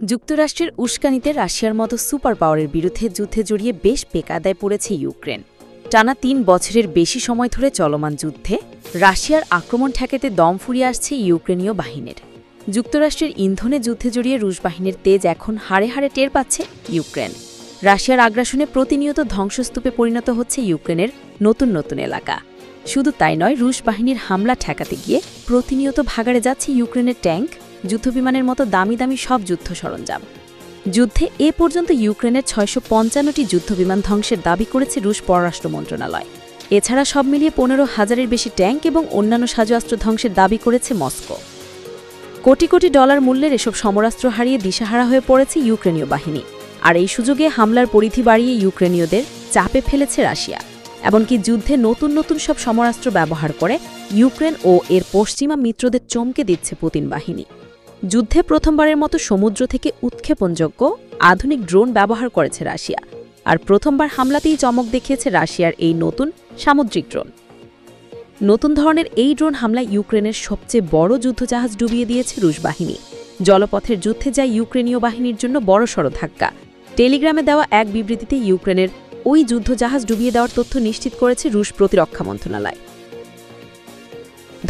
যুক্তরাষ্ট্রের উস্কানিতে রাশিয়ার মতো সুপার পাওয়ারের বিরুদ্ধে যুদ্ধে জড়িয়ে বেশ বেকায়দায় পড়েছে ইউক্রেন। টানা ৩ বছরের বেশি সময় ধরে চলমান যুদ্ধে রাশিয়ার আক্রমণ ঠেকাতে দম ফুরিয়ে আসছে ইউক্রেনীয় বাহিনীর। যুক্তরাষ্ট্রের ইন্ধনে যুদ্ধে জড়িয়ে রুশ বাহিনীর তেজ এখন হাড়ে হাড়ে টের পাচ্ছে ইউক্রেন। রাশিয়ার আগ্রাসনে প্রতিনিয়ত ধ্বংসস্তূপে পরিণত হচ্ছে ইউক্রেনের নতুন নতুন এলাকা। শুধু তাই নয়, রুশ বাহিনীর হামলা ঠেকাতে গিয়ে প্রতিনিয়ত ভাগাড়ে যাচ্ছে ইউক্রেনের ট্যাঙ্ক, যুদ্ধবিমানের মতো দামি দামি সব যুদ্ধ সরঞ্জাম। যুদ্ধে এ পর্যন্ত ইউক্রেনের ৬৫৫টি যুদ্ধবিমান ধ্বংসের দাবি করেছে রুশ পররাষ্ট্র মন্ত্রণালয়। এছাড়া সব মিলিয়ে ১৫,০০০-এর বেশি ট্যাঙ্ক এবং অন্যান্য সাজোয়াস্ত্র ধ্বংসের দাবি করেছে মস্কো। কোটি কোটি ডলার মূল্যের এসব সমরাস্ত্র হারিয়ে দিশাহারা হয়ে পড়েছে ইউক্রেনীয় বাহিনী। আর এই সুযোগে হামলার পরিধি বাড়িয়ে ইউক্রেনীয়দের চাপে ফেলেছে রাশিয়া। এমনকি যুদ্ধে নতুন নতুন সব সমরাস্ত্র ব্যবহার করে ইউক্রেন ও এর পশ্চিমা মিত্রদের চমকে দিচ্ছে পুতিন বাহিনী। যুদ্ধে প্রথমবারের মতো সমুদ্র থেকে উৎক্ষেপণযোগ্য আধুনিক ড্রোন ব্যবহার করেছে রাশিয়া। আর প্রথমবার হামলাতেই চমক দেখিয়েছে রাশিয়ার এই নতুন সামুদ্রিক ড্রোন। নতুন ধরনের এই ড্রোন হামলায় ইউক্রেনের সবচেয়ে বড় যুদ্ধজাহাজ ডুবিয়ে দিয়েছে রুশ বাহিনী। জলপথের যুদ্ধে যায় ইউক্রেনীয় বাহিনীর জন্য বড়সড় ধাক্কা। টেলিগ্রামে দেওয়া এক বিবৃতিতে ইউক্রেনের ওই যুদ্ধজাহাজ ডুবিয়ে দেওয়ার তথ্য নিশ্চিত করেছে রুশ প্রতিরক্ষা মন্ত্রণালয়।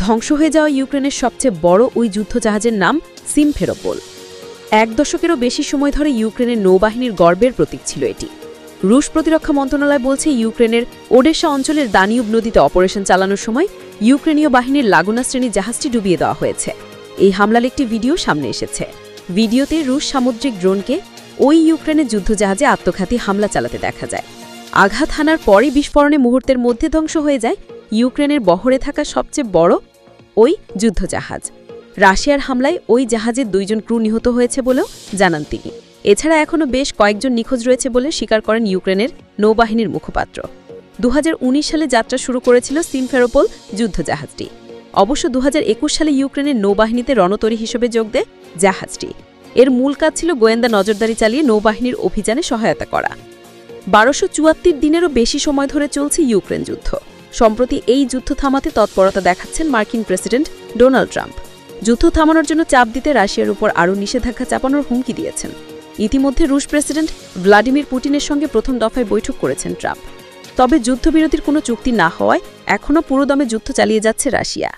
ধ্বংস হয়ে যাওয়া ইউক্রেনের সবচেয়ে বড় ওই যুদ্ধজাহাজের নাম সিমফেরোপোল। ১ দশকেরও বেশি সময় ধরে ইউক্রেনের নৌবাহিনীর গর্বের প্রতীক ছিল এটি। রুশ প্রতিরক্ষা মন্ত্রণালয় বলছে, ইউক্রেনের ওডেসা অঞ্চলের দানিউব নদীতে অপারেশন চালানোর সময় ইউক্রেনীয় বাহিনীর লাগুনা শ্রেণীর জাহাজটি ডুবিয়ে দেওয়া হয়েছে। এই হামলার একটি ভিডিও সামনে এসেছে। ভিডিওতে রুশ সামুদ্রিক ড্রোনকে ওই ইউক্রেনের যুদ্ধজাহাজে আত্মঘাতী হামলা চালাতে দেখা যায়। আঘাত হানার পরই বিস্ফোরণে মুহূর্তের মধ্যে ধ্বংস হয়ে যায় ইউক্রেনের বহরে থাকা সবচেয়ে বড় ওই যুদ্ধজাহাজ। রাশিয়ার হামলায় ওই জাহাজের ২ জন ক্রু নিহত হয়েছে বলেও জানান তিনি। এছাড়া এখনও বেশ কয়েকজন নিখোঁজ রয়েছে বলে স্বীকার করেন ইউক্রেনের নৌবাহিনীর মুখপাত্র। ২০১৯ সালে যাত্রা শুরু করেছিল সিমফেরোপোল যুদ্ধজাহাজটি। অবশ্য ২০২১ সালে ইউক্রেনের নৌবাহিনীতে রণতরী হিসেবে যোগ দেয় জাহাজটি। এর মূল কাজ ছিল গোয়েন্দা নজরদারি চালিয়ে নৌবাহিনীর অভিযানে সহায়তা করা। ১২৭৪ দিনেরও বেশি সময় ধরে চলছে ইউক্রেন যুদ্ধ। সম্প্রতি এই যুদ্ধ থামাতে তৎপরতা দেখাচ্ছেন মার্কিন প্রেসিডেন্ট ডোনাল্ড ট্রাম্প। যুদ্ধ থামানোর জন্য চাপ দিতে রাশিয়ার উপর আরও নিষেধাজ্ঞা চাপানোর হুমকি দিয়েছেন। ইতিমধ্যে রুশ প্রেসিডেন্ট ভ্লাদিমির পুতিনের সঙ্গে প্রথম দফায় বৈঠক করেছেন ট্রাম্প। তবে যুদ্ধবিরতির কোনো চুক্তি না হওয়ায় এখনও পুরোদমে যুদ্ধ চালিয়ে যাচ্ছে রাশিয়া।